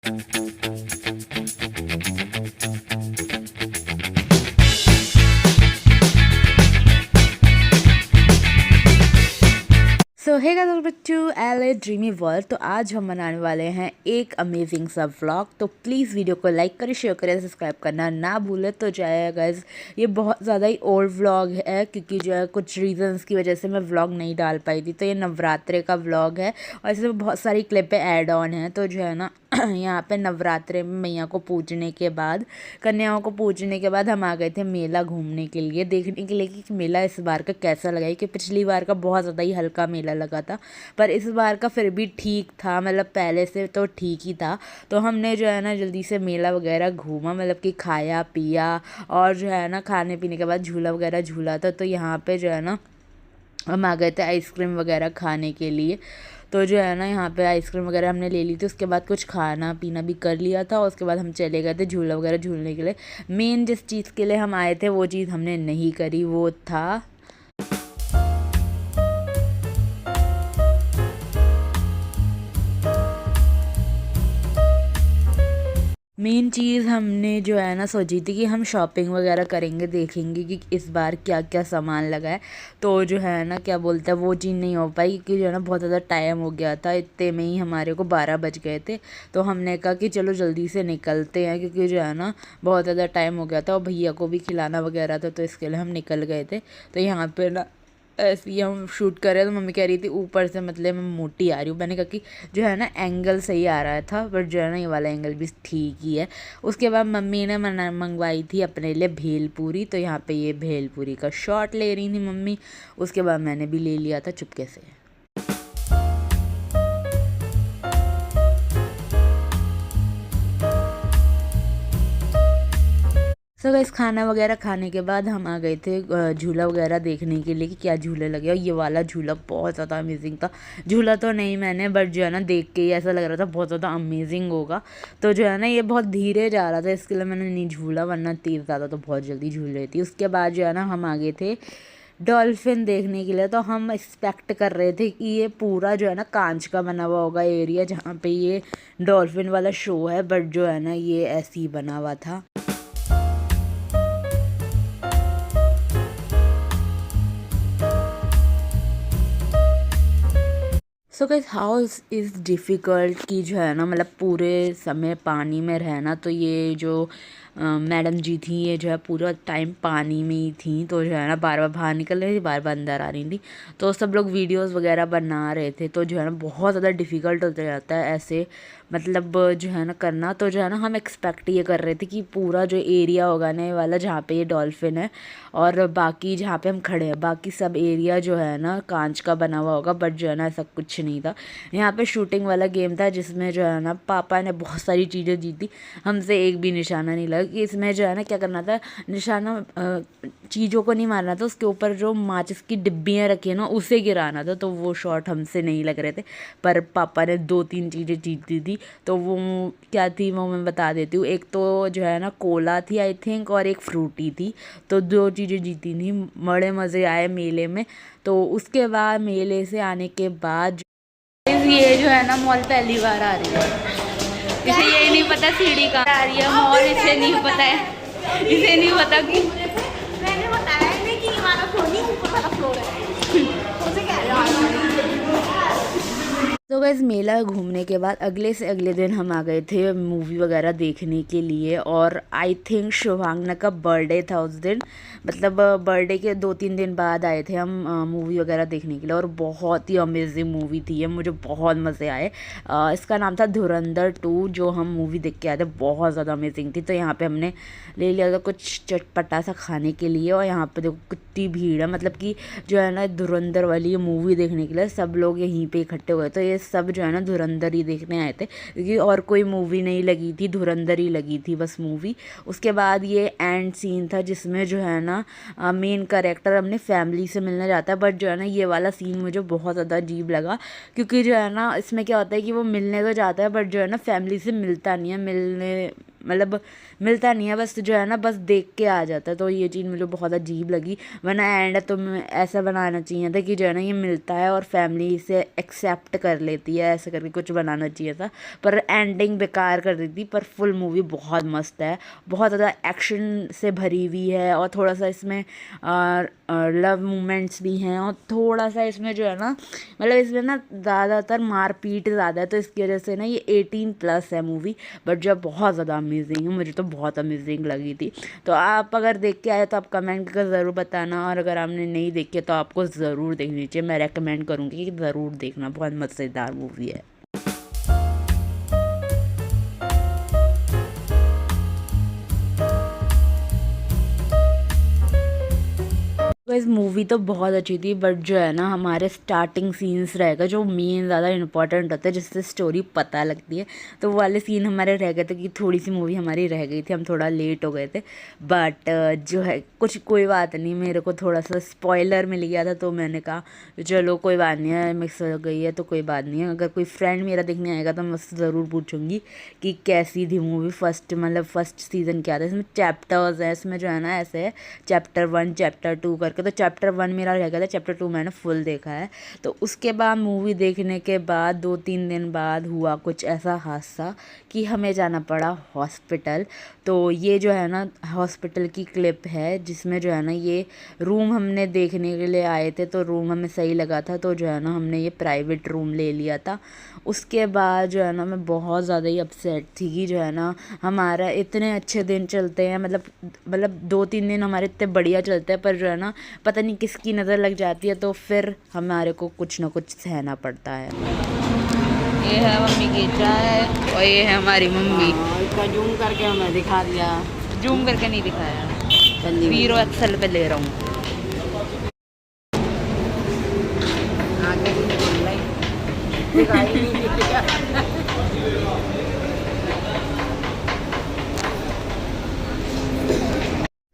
So hey guys, welcome to LA dreamy world. तो आज हम बनाने वाले हैं एक अमेजिंग सा व्लॉग। तो प्लीज़ वीडियो को लाइक करें, शेयर करें, सब्सक्राइब करना ना भूलें। तो जाए गाइस, ये बहुत ज़्यादा ही ओल्ड व्लॉग है क्योंकि जो है कुछ रीजंस की वजह से मैं व्लॉग नहीं डाल पाई थी। तो ये नवरात्रे का व्लॉग है और इसमें बहुत सारी क्लिपें ऐड ऑन हैं। तो जो है ना यहाँ पे नवरात्रे में मैया को पूजने के बाद, कन्याओं को पूजने के बाद हम आ गए थे मेला घूमने के लिए, देखने के लिए कि मेला इस बार का कैसा लगा। कि पिछली बार का बहुत ज़्यादा ही हल्का मेला लगा था, पर इस बार का फिर भी ठीक था, मतलब पहले से तो ठीक ही था। तो हमने जो है ना जल्दी से मेला वगैरह घूमा, मतलब कि खाया पिया और जो है ना खाने पीने के बाद झूला वगैरह झूला था। तो यहाँ पे जो है ना हम आ गए थे आइसक्रीम वगैरह खाने के लिए। तो जो है ना यहाँ पे आइसक्रीम वगैरह हमने ले ली थी, उसके बाद कुछ खाना पीना भी कर लिया था और उसके बाद हम चले गए थे झूला वगैरह झूलने के लिए। मेन जिस चीज़ के लिए हम आए थे वो चीज़ हमने नहीं करी, वो था मेन चीज़। हमने जो है ना सोची थी कि हम शॉपिंग वगैरह करेंगे, देखेंगे कि इस बार क्या क्या सामान लगा है। तो जो है ना क्या बोलते हैं वो चीज़ नहीं हो पाई क्योंकि जो है ना बहुत ज़्यादा टाइम हो गया था, इतने में ही हमारे को 12 बज गए थे। तो हमने कहा कि चलो जल्दी से निकलते हैं क्योंकि जो है ना बहुत ज़्यादा टाइम हो गया था और भैया को भी खिलाना वगैरह था, तो इसके लिए हम निकल गए थे। तो यहाँ पर ना ऐसे ही हम शूट कर रहे थे। तो मम्मी कह रही थी ऊपर से मतलब मैं मोटी आ रही हूँ। मैंने कहा कि जो है ना एंगल सही आ रहा था, बट जो है ना ये वाला एंगल भी ठीक ही है। उसके बाद मम्मी ने मंगवाई थी अपने लिए भेलपूरी। तो यहाँ पे ये भेलपूरी का शॉट ले रही थी मम्मी। उसके बाद मैंने भी ले लिया था चुपके से। सो गाइस, खाना वगैरह खाने के बाद हम आ गए थे झूला वगैरह देखने के लिए कि क्या झूले लगे। और ये वाला झूला बहुत ज़्यादा अमेजिंग था। झूला तो नहीं मैंने, बट जो है ना देख के ही ऐसा लग रहा था बहुत ज़्यादा अमेजिंग होगा। तो जो है ना ये बहुत धीरे जा रहा था, इसके लिए मैंने नहीं झूला, वरना तेज़ ज़्यादा तो बहुत जल्दी झूल रही थी। उसके बाद जो है ना हम आ गए थे डॉल्फिन देखने के लिए। तो हम एक्सपेक्ट कर रहे थे कि ये पूरा जो है ना कांच का बना हुआ होगा एरिया जहाँ पे ये डॉल्फिन वाला शो है, बट जो है ना ये ऐसे ही बना हुआ था। So guys, house is difficult कि जो है ना मतलब पूरे समय पानी में रहना। तो ये जो मैडम जी थी ये जो है पूरा टाइम पानी में ही थी। तो जो है ना बार बार बाहर निकल रही थी, बार बार अंदर आ रही थी। तो सब लोग वीडियोस वगैरह बना रहे थे। तो जो है ना बहुत ज़्यादा डिफ़िकल्ट हो जाता है ऐसे, मतलब जो है ना करना। तो जो है ना हम एक्सपेक्ट ये कर रहे थे कि पूरा जो एरिया होगा ना ये वाला जहाँ पे ये डॉल्फिन है और बाकी जहाँ पे हम खड़े हैं बाकी सब एरिया जो है ना कांच का बना हुआ होगा, बट जो है ना ऐसा कुछ नहीं था। यहाँ पे शूटिंग वाला गेम था जिसमें जो है ना पापा ने बहुत सारी चीज़ें जीती, हमसे एक भी निशाना नहीं लगा। कि इसमें जो है ना क्या करना था, निशाना चीज़ों को नहीं मारना था, उसके ऊपर जो माचिस की डिब्बियाँ रखी है ना उसे गिराना था। तो वो शॉट हमसे नहीं लग रहे थे, पर पापा ने 2-3 चीज़ें जीती थी। तो वो क्या थी वो मैं बता देती हूँ। एक तो जो है ना कोला थी आई थिंक, और एक फ्रूटी थी। तो 2 चीज़ें जीती थी। बड़े मज़े आए मेले में। तो उसके बाद मेले से आने के बाद ये जो है ना मॉल पहली बार आ रही है, इसे यही नहीं पता सीढ़ी कहाँ आ रही है। मॉल इसे नहीं पता है, इसे नहीं पता कि मैंने बताया नहीं कि हमारा फ्लोर नहीं ऊपर वाला फ्लोर है। उसे कह रहा तो गाइस, मेला घूमने के बाद अगले से अगले दिन हम आ गए थे मूवी वगैरह देखने के लिए। और आई थिंक शुभांगना का बर्थडे था उस दिन, मतलब बर्थडे के 2-3 दिन बाद आए थे हम मूवी वगैरह देखने के लिए। और बहुत ही अमेजिंग मूवी थी ये, मुझे बहुत मज़े आए। इसका नाम था धुरंधर 2, जो हम मूवी देख के आए थे, बहुत ज़्यादा अमेजिंग थी। तो यहाँ पे हमने ले लिया था कुछ चटपटा सा खाने के लिए। और यहाँ पे देखो कितनी भीड़ है, मतलब कि जो है ना धुरंधर वाली ये मूवी देखने के लिए सब लोग यहीं पे इकट्ठे हुए। तो ये सब जो है ना धुरंधर ही देखने आए थे क्योंकि और कोई मूवी नहीं लगी थी, धुरंधर ही लगी थी बस मूवी। उसके बाद ये एंड सीन था जिसमें जो है ना मेन कैरेक्टर अपनी फैमिली से मिलने जाता है। बट जो है ना ये वाला सीन मुझे बहुत ज़्यादा अजीब लगा क्योंकि जो है ना इसमें क्या होता है कि वो मिलने तो जाता है बट जो है ना फैमिली से मिलता नहीं है। मिलने मतलब मिलता नहीं है, बस जो है ना बस देख के आ जाता है। तो ये चीज़ मुझे बहुत अजीब लगी, वरना एंड तो ऐसा बनाना चाहिए था कि जो है ना ये मिलता है और फैमिली इसे एक्सेप्ट कर लेती है, ऐसे करके कुछ बनाना चाहिए था। पर एंडिंग बेकार कर दी थी। पर फुल मूवी बहुत मस्त है, बहुत ज़्यादा एक्शन से भरी हुई है और थोड़ा सा इसमें लव मोमेंट्स भी हैं और थोड़ा सा इसमें जो है ना मतलब इसमें ना ज़्यादातर मारपीट ज़्यादा है, तो इसकी वजह से ना ये 18+ है मूवी। बट जो बहुत ज़्यादा अमेजिंग है, मुझे तो बहुत अमेजिंग लगी थी। तो आप अगर देख के आए तो आप कमेंट कर ज़रूर बताना, और अगर आपने नहीं देखी तो आपको ज़रूर देखनी चाहिए। मैं रेकमेंड करूँगी कि ज़रूर देखना, बहुत मज़ेदार मूवी है। इस मूवी तो बहुत अच्छी थी, बट जो है ना हमारे स्टार्टिंग सीन्स रहेगा जो मेन ज़्यादा इंपॉर्टेंट होता है, जिससे स्टोरी पता लगती है, तो वो वाले सीन हमारे रह गए थे कि थोड़ी सी मूवी हमारी रह गई थी, हम थोड़ा लेट हो गए थे। बट जो है कुछ कोई बात नहीं, मेरे को थोड़ा सा स्पॉइलर मिल गया था तो मैंने कहा चलो कोई बात नहीं है, मिक्स हो गई है तो कोई बात नहीं है। अगर कोई फ्रेंड मेरा देखने आएगा तो मैं उससे ज़रूर पूछूंगी कि कैसी थी मूवी। फर्स्ट सीज़न क्या था, इसमें चैप्टर्स हैं, इसमें जो है ना ऐसे है चैप्टर 1 चैप्टर 2 करके। तो चैप्टर 1 मेरा रह गया था, चैप्टर 2 मैंने फुल देखा है। तो उसके बाद मूवी देखने के बाद 2-3 दिन बाद हुआ कुछ ऐसा हादसा कि हमें जाना पड़ा हॉस्पिटल। तो ये जो है ना हॉस्पिटल की क्लिप है, जिसमें जो है ना ये रूम हमने देखने के लिए आए थे, तो रूम हमें सही लगा था, तो जो है ना हमने ये प्राइवेट रूम ले लिया था। उसके बाद जो है ना मैं बहुत ज़्यादा ही अपसेट थी कि जो है ना हमारा इतने अच्छे दिन चलते हैं, मतलब 2-3 दिन हमारे इतने बढ़िया चलते हैं, पर जो है ना पता नहीं किसकी नज़र लग जाती है, तो फिर हमारे को कुछ ना कुछ सहना पड़ता है। ये है मम्मी की चाय और ये है हमारी मम्मी। इसका जूम करके हमें दिखा दिया। जूम करके नहीं दिखाया, वीरो एक्सेल पे ले रहा हूँ। आगे दिखाई नहीं दिया।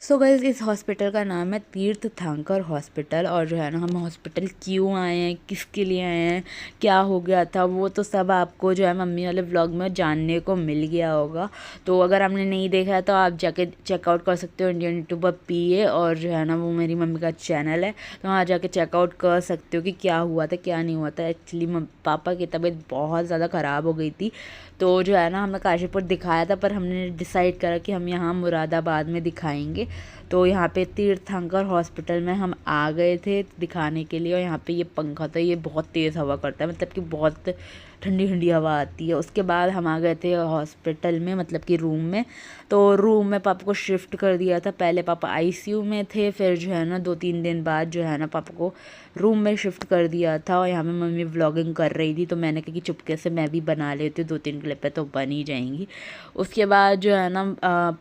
सो गाइस इस हॉस्पिटल का नाम है तीर्थंकर हॉस्पिटल, और जो है ना हम हॉस्पिटल क्यों आए हैं, किसके लिए आए हैं, क्या हो गया था, वो तो सब आपको जो है मम्मी वाले व्लॉग में जानने को मिल गया होगा। तो अगर आपने नहीं देखा है तो आप जाके चेकआउट कर सकते हो इंडियन यूट्यूबर PA, और जो है ना वो मेरी मम्मी का चैनल है, तो वहाँ जाके चेकआउट कर सकते हो कि क्या हुआ था क्या नहीं हुआ था। एक्चुअली पापा की तबीयत बहुत ज़्यादा ख़राब हो गई थी, तो जो है ना हमें काशीपुर दिखाया था, पर हमने डिसाइड करा कि हम यहाँ मुरादाबाद में दिखाएंगे। तो यहाँ पे तीर्थंकर हॉस्पिटल में हम आ गए थे दिखाने के लिए, और यहाँ पे ये पंखा था, ये बहुत तेज़ हवा करता है, मतलब कि बहुत ठंडी ठंडी हवा आती है। उसके बाद हम आ गए थे हॉस्पिटल में, मतलब कि रूम में। तो रूम में पापा को शिफ्ट कर दिया था, पहले पापा ICU में थे, फिर जो है ना 2-3 दिन बाद जो है ना पापा को रूम में शिफ्ट कर दिया था। और यहाँ पे मम्मी व्लॉगिंग कर रही थी, तो मैंने कहा कि चुपके से मैं भी बना लेती हूँ, 2-3 क्लिप तो बन ही जाएंगी। उसके बाद जो है ना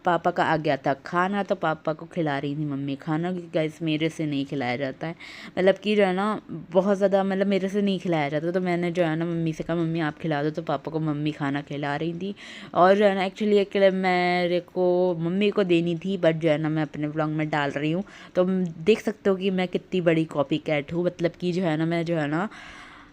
पापा का आ गया था खाना, तो पापा को खिला रही थी मम्मी खाना, क्योंकि गाइस मेरे से नहीं खिलाया जाता है, मतलब कि जो है ना बहुत ज़्यादा मतलब मेरे से नहीं खिलाया जाता। तो मैंने जो है ना मम्मी से कहा मम्मी आप खिला दो, तो पापा को मम्मी खाना खिला रही थी। और जो है ना एक्चुअली एक क्लिप मेरे को मम्मी को देनी थी, बट जो है ना मैं अपने व्लॉग में डाल रही हूँ, तो देख सकते हो कि मैं कितनी बड़ी कॉपी कैट हूँ। मतलब कि जो है ना मैं जो है ना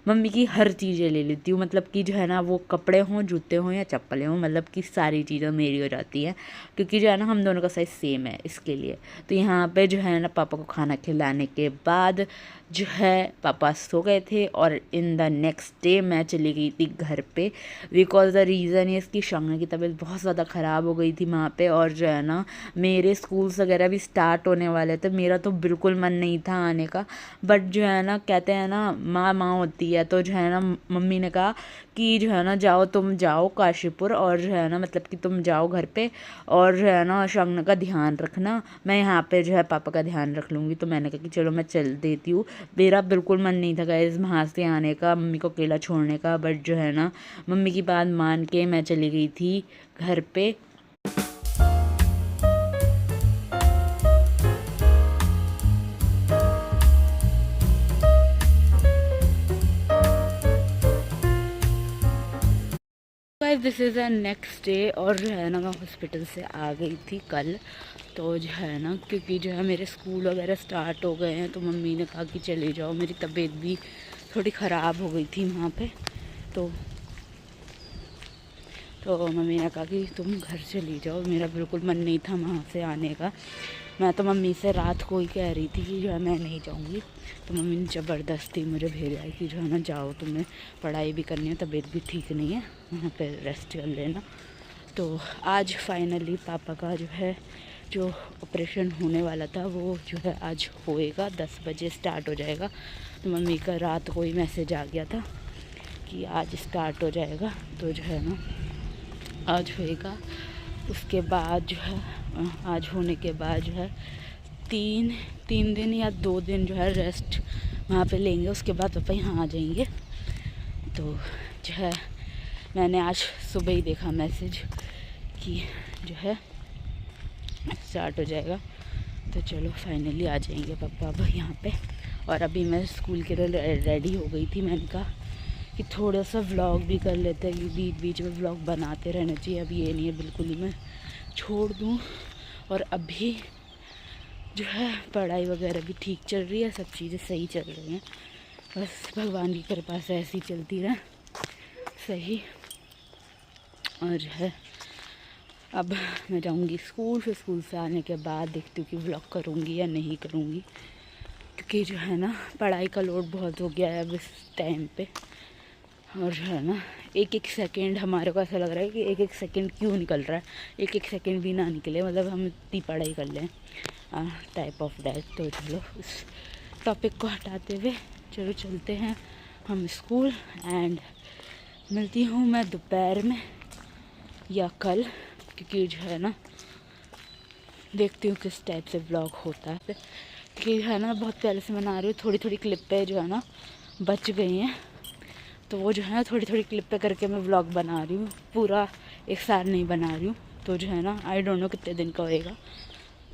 मम्मी की हर चीज़ें ले लेती हूँ, मतलब कि जो है ना वो कपड़े हों, जूते हों या चप्पलें हों, मतलब कि सारी चीज़ें मेरी हो जाती हैं, क्योंकि जो है ना हम दोनों का साइज़ सेम है इसके लिए। तो यहाँ पे जो है ना पापा को खाना खिलाने के बाद जो है पापा सो गए थे, और इन द नेक्स्ट डे मैं चली गई थी घर पे, बिकॉज द रीज़न इज़ कि शंगना की तबीयत बहुत ज़्यादा ख़राब हो गई थी वहाँ पे। और जो है ना मेरे स्कूल्स वगैरह भी स्टार्ट होने वाले थे, मेरा तो बिल्कुल मन नहीं था आने का, बट जो है ना कहते हैं ना माँ माँ होती है, तो जो है ना मम्मी ने कहा कि जो है ना जाओ तुम जाओ काशीपुर, और जो है ना मतलब कि तुम जाओ घर पे, और जो है ना शंगना का ध्यान रखना, मैं यहाँ पे जो है पापा का ध्यान रख लूँगी। तो मैंने कहा कि चलो मैं चल देती हूँ। मेरा बिल्कुल मन नहीं था गाइस वहाँ से आने का, मम्मी को अकेला छोड़ने का, बट जो है ना मम्मी की बात मान के मैं चली गई थी घर पे। Guys this is the next day, और जो है ना मैं हॉस्पिटल से आ गई थी कल। तो जो है ना क्योंकि जो है मेरे स्कूल वगैरह स्टार्ट हो गए हैं, तो मम्मी ने कहा कि चले जाओ, मेरी तबीयत भी थोड़ी ख़राब हो गई थी वहाँ पे। तो तो मम्मी ने कहा कि तुम घर चली जाओ, मेरा बिल्कुल मन नहीं था वहाँ से आने का। मैं तो मम्मी से रात को ही कह रही थी कि जो है मैं नहीं जाऊँगी, तो मम्मी ने ज़बरदस्ती मुझे भेजा है कि जो है ना जाओ, तुम्हें पढ़ाई भी करनी है, तबीयत भी ठीक नहीं है, वहाँ पे रेस्ट कर लेना। तो आज फाइनली पापा का जो है जो ऑपरेशन होने वाला था वो जो है आज होएगा, 10 बजे स्टार्ट हो जाएगा। तो मम्मी का रात को ही मैसेज आ गया था कि आज स्टार्ट हो जाएगा, तो जो है ना आज होएगा। उसके बाद जो है आज होने के बाद जो है तीन दिन या 2 दिन जो है रेस्ट वहाँ पे लेंगे, उसके बाद पापा यहाँ आ जाएंगे। तो जो है मैंने आज सुबह ही देखा मैसेज कि जो है स्टार्ट हो जाएगा, तो चलो फाइनली आ जाएंगे पापा अब यहाँ पे। और अभी मैं स्कूल के लिए रेडी हो गई थी, मैंने कहा कि थोड़ा सा व्लॉग भी कर लेते हैं, कि बीच बीच में व्लॉग बनाते रहना चाहिए। अब ये नहीं है बिल्कुल ही मैं छोड़ दूँ। और अभी जो है पढ़ाई वगैरह भी ठीक चल रही है, सब चीज़ें सही चल रही हैं, बस भगवान की कृपा से ऐसी चलती रहे सही। और जो है अब मैं जाऊंगी स्कूल, फिर स्कूल से आने के बाद देखती हूँ कि व्लॉग करूँगी या नहीं करूँगी, क्योंकि जो है ना पढ़ाई का लोड बहुत हो गया है अब इस टाइम पे। और जो है ना एक एक सेकंड हमारे को ऐसा लग रहा है कि एक एक सेकंड क्यों निकल रहा है, एक एक सेकंड भी ना निकले, मतलब हम इतनी पढ़ाई कर लें टाइप ऑफ दैट। तो चलो उस टॉपिक को हटाते हुए चलो चलते हैं हम स्कूल, एंड मिलती हूँ मैं दोपहर में या कल, क्योंकि जो है ना देखती हूँ किस टाइप से व्लॉग होता है, क्योंकि है ना बहुत पहले से बना रही हूँ, थोड़ी थोड़ी क्लिप पे जो है ना बच गई हैं, तो वो जो है ना थोड़ी थोड़ी क्लिप पे करके मैं व्लॉग बना रही हूँ, पूरा एक साथ नहीं बना रही हूँ। तो जो है ना आई डोंट नो कितने दिन का होएगा,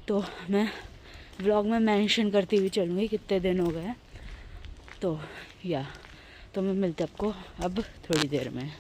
तो मैं व्लॉग में मेंशन करती हुई चलूँगी कितने दिन हो गए। तो मैं मिलती आपको अब थोड़ी देर में।